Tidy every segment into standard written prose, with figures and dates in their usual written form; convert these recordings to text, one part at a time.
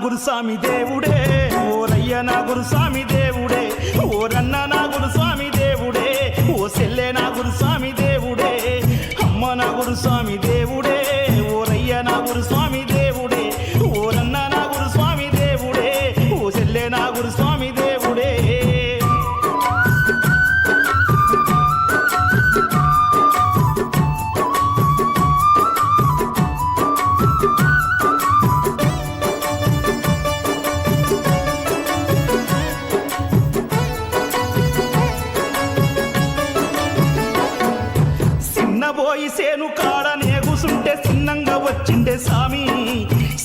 గురుస్వామి దేవుడే, ఓరయ్య నా గురుస్వామి దేవుడే, ఓరన్న నా గురుస్వామి దేవుడే, ఓ సెల్లె నా గురుస్వామి దేవుడే, అమ్మ నా గురుస్వామి దేవుడే, ఓరయ్య నా గురుస్వామి దేవుడే, ఓరన్న నా గురుస్వామి దేవుడే, ఓ సెల్లె నా గురుస్వామి దేవుడే. పోయి సేను కాడ నేగుసుంటే చిన్నంగా వచ్చిండే సామి,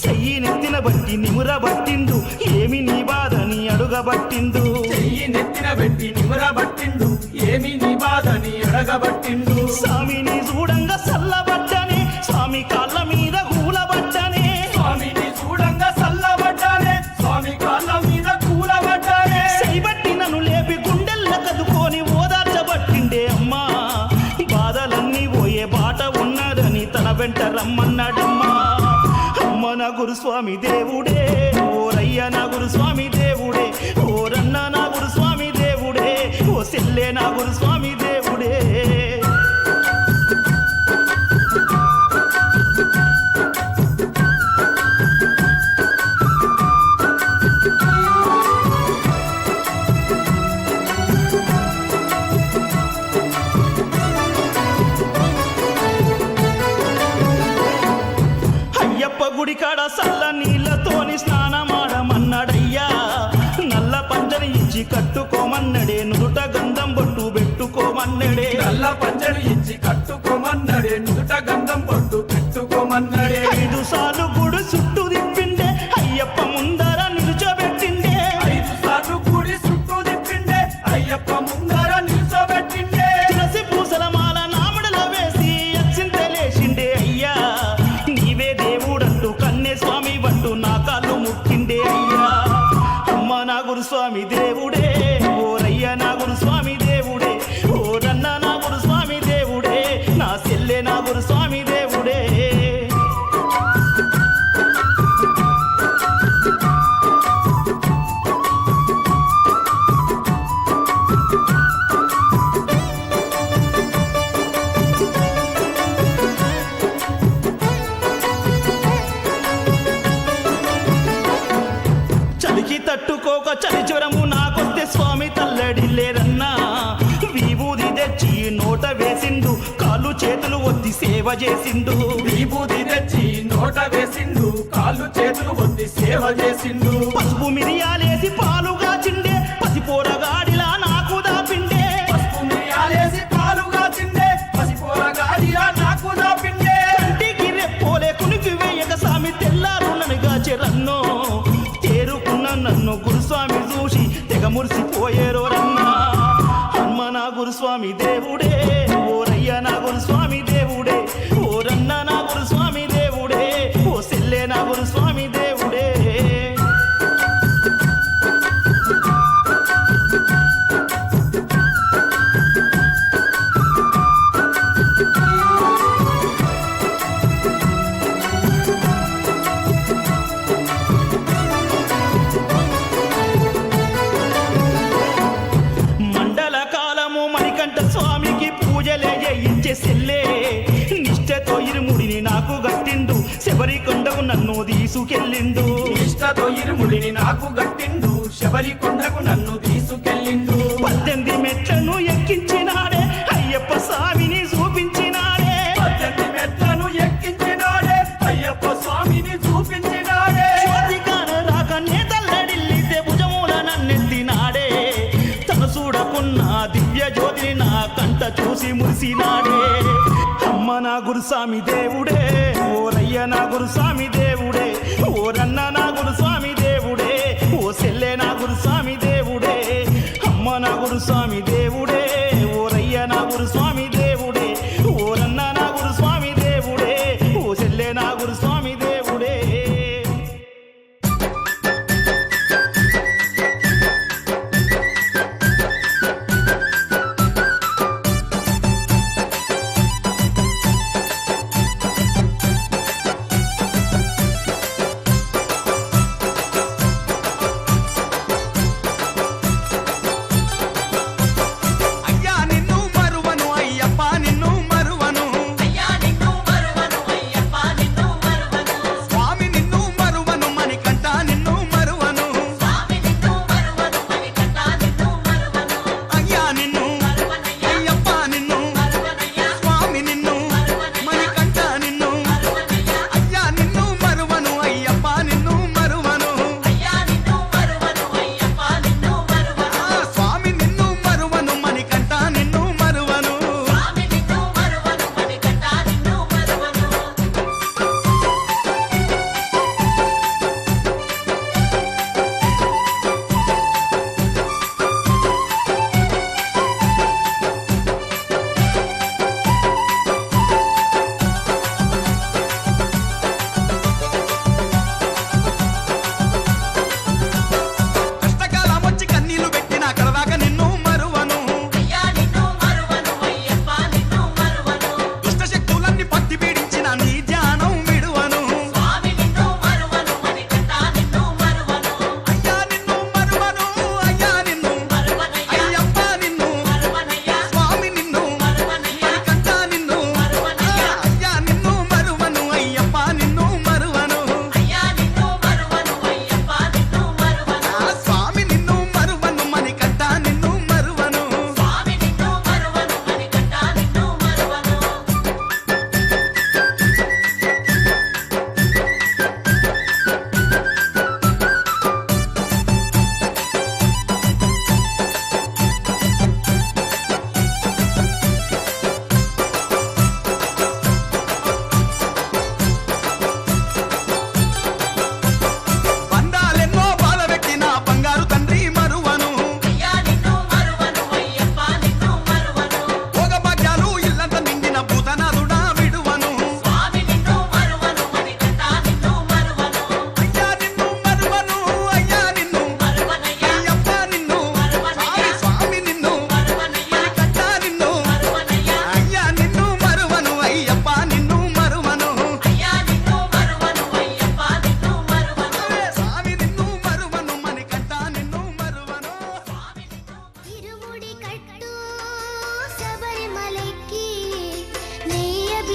చెయ్యి నెత్తిన బట్టి నిముర బట్టిండు, ఏమి నీ బాధని అడుగబట్టిండు, చెయ్యి నెత్తిన బట్టి నిముర బట్టిండు, ఏమి నీ బాధని అడగబట్టిండు. స్వామిని చూడంగా సల్లబడ్డనే, స్వామి కాళ్ళ మీద కూలబడ్డనే, స్వామిని చూడంగా సల్లబడ్డానే, స్వామి కాళ్ళ మీద కూలబడ్డానే, చేయబట్టి నన్ను లేపి గుండెల్ల కదుకొని ఓదార్చబట్టిండే అమ్మా, బాధలన్నీ పోయే బాట ఉన్నదని తన వెంట రమ్మన్నాడమ్మా. అమ్మ నా గురుస్వామి దేవుడే, ఓరయ్య నా గురుస్వామి దేవుడే, ఓరన్న నా గురుస్వామి దేవుడే, ఓ సెల్లె నా గురుస్వామి దేవుడే. గుడి కాడ సల్ల నీళ్లతోని స్నానమాడమన్నాడయ్యా, నల్ల పంచని ఇచ్చి కట్టుకోమన్నడే, నుదుట గంధం బొట్టు పెట్టుకోమన్నడే, నల్ల పంచని ఇచ్చి కట్టుకోమన్నడే, నుదుట గంధం బొట్టు పెట్టుకోమన్నడే. 5 సార్లు గుడి చుట్టూ తిప్పిండే, అయ్యప్ప ముందర నిలుచోబెట్టిండే, 5 సార్లు గుడి చుట్టూ తిప్పిండే, అయ్యప్ప ముందర నిలుచోబెట్టిండే. తులసి పూసల మాల నాముడలో వేసి అచ్చింతలేసిండే, అయ్యా నీవే దేవుడంటూ కన్నే స్వామి వంటూ నా కాళ్ళు ముక్కిండే అయ్యా. అమ్మ నా గురుస్వామి దేవుడే, ఓరయ్య నా గురుస్వామి దేవుడే, ఓరన్న నా గురుస్వామి దేవుడే, నా సెల్లె నా గురుస్వామి దేవుడే. చలికి తట్టుకోక చలి జ్వరము నాకొస్తే స్వామి తల్లడిల్లేరన్నా, విభూది తెచ్చి నోట వేసిండు, కాళ్ళు చేతులు ఒత్తి సేవ చేసిండు, విభూది తెచ్చి నోట వేసిండు, కాళ్ళు చేతులు ఒత్తి సేవ చేసిండు. పసుపు మిరియాలేసి పాలు కాచిండే, పసిపోరగాడిలా నాకు దాపిండే, పసుపు మిరియాలేసి పాలు కాచిండే, పసిపోరగాడిలా నాకు దాపిండే. కంటికి రెప్పోలే కునికి వేయక స్వామి తెల్లారుననిగా చెరన్నో, తేరుకున్న నన్ను గురుస్వామి చూసి తెగ మురిసిపోయేరో రన్నా. అమ్మ నా గురుస్వామి దేవుడే, ఓరయ్య నా గురుస్వామి దేవుడే, ఓరన్న నా గురుస్వామి దేవుడే, ఓ సెల్లె నా గురుస్వామి దేవుడే. స్వామికి పూజలే చేయించే సెల్లే, నిష్టతో ఇరుముడిని నాకు గట్టిండు, శబరి కొండకు నన్ను తీసుకెళ్ళిండు, నిష్టతో ఇరుముడిని నాకు గట్టిండు, శబరి కొండకు నన్ను తీసుకెళ్ళిండు. 18 మెట్లను ఎక్కించినాడే, అయ్యప్ప స్వామిని చూపించినాడే, 18 మెట్లను ఎక్కించినాడే, అయ్యప్ప స్వామిని చూపించినాడే. జ్యోతికాన రాక నేతల్లడిల్లితే భుజముల నన్నెత్తినాడే, తను చూడకున్న దివ్య జ్యోతిని నా కంట చూసి మురిసినాడే. అమ్మ నా గురుస్వామి దేవుడే, ఓరయ్య నా గురుస్వామి దేవుడే, ఓరన్న నా గురుస్వామి దేవుడే, ఓ సెల్లె నా గురుస్వామి దేవుడే. అమ్మ నా గురుస్వామి దేవుడే, ఓరయ్య నా గురుస్వామి దేవుడే, ఓరన్న నా గురుస్వామి దేవుడే, ఓ సెల్లె నా గురుస్వామి దేవుడే.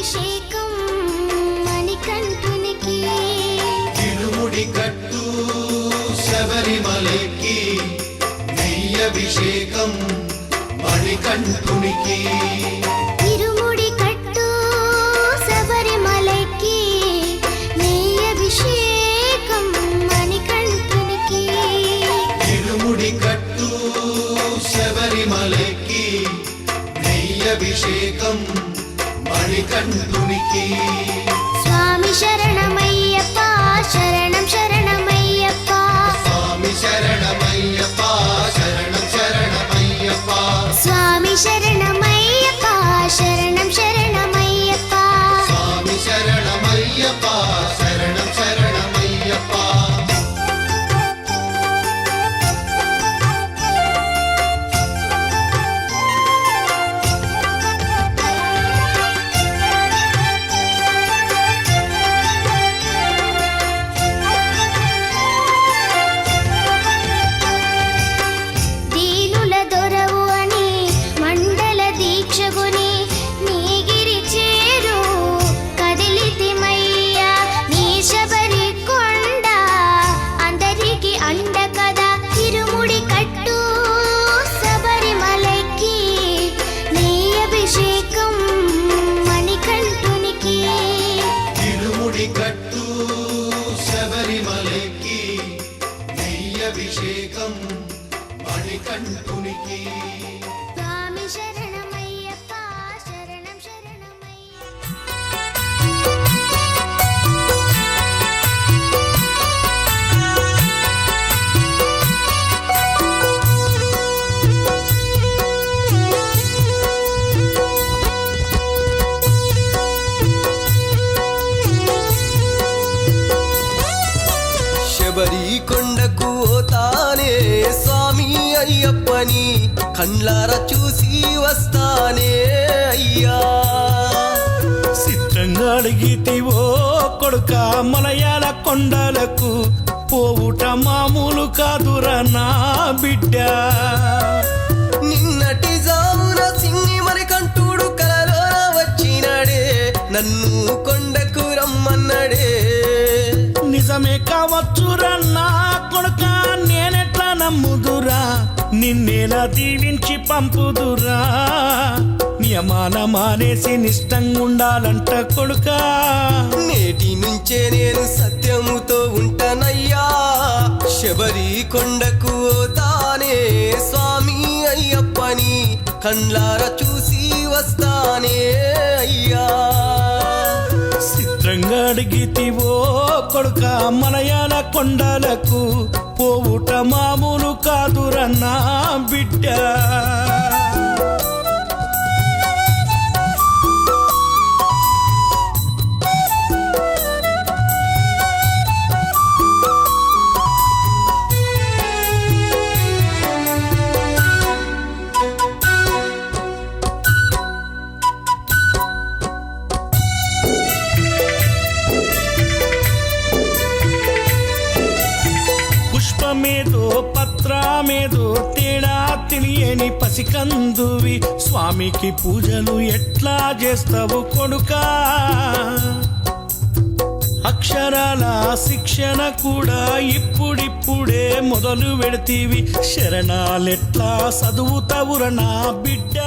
అభిషేకం మణికంఠునికి తిరుముడి కట్టు శబరిమలకి నెయ్యభిషేకం మణికంఠునికి తిరుముడి కట్టు శబరిమలకి నెయ్యభిషేకం మణికంఠునికి తిరుముడి కట్టు శబరిమలకి నెయ్యభిషేకం మణికంఠునికి స్వామి శరణమయ్యప్ప శరణం శరణమయ్యప్ప స్వామి శరణమయ్యప్ప శరణం శరణమయ్యప్ప స్వామి శరణమయ్యప్ప శరణం శరణమయ్యప్ప స్వామి శరణమయ్యప్ప శరణం శరణమయ్యప్ప దీనుల దొరవు అని మండల దీక్షగుని నీగిరి చేరు కదిలితిమయ్యా నీ శబరి కొండ అందరికి అండ కదా తిరుముడి కట్టు శబరిమలకి నీ అభిషేకం మణికంఠునికి తిరుముడి కట్టు శబరిమలకి నెయ్యభిషేకం మణికంఠునికి స్వామి శరణమయ్యప్ప శరణం శరణమయ్యప్ప శబరి కొండకు పోతానే స్వామి అయ్యప్పని కండ్లార చూసి వస్తానే అయ్యా చిత్రంగా అడిగితివో కొడుక మలయాళ కొండలకు పోవుట మామూలు కాదురా నా బిడ్డ నిన్నటి జామున సింగి మరి కంటూడు కలలో వచ్చినాడే నన్ను కొండకు రమ్మన్నాడే నిజమే కావచ్చురా నా కొడుక నేనెట్లా నమ్ముదురా నిన్నేలా దీవించి పంపుదురా నియమాల మానేసి నిష్టంగుండాలంట కొడుకా నేటి నుంచే నేను సత్యముతో ఉంటానయ్యా శబరి కొండకు తానే స్వామి అయ్యప్పని కండ్లార చూసి వస్తానే అయ్యా చిత్రంగా అడిగితివో కొడుక మలయాళ కొండలకు పోవుట మామూలు కాదురా నా బిడ్డ పుష్పమేదో పత్రమేదో తేడా తెలియని పసికందువి స్వామికి పూజలు ఎట్లా చేస్తావు కొడుకా అక్షరాల శిక్షణ కూడా ఇప్పుడిప్పుడే మొదలు పెడతీవి శరణాలెట్లా చదువుతావురా నా బిడ్డ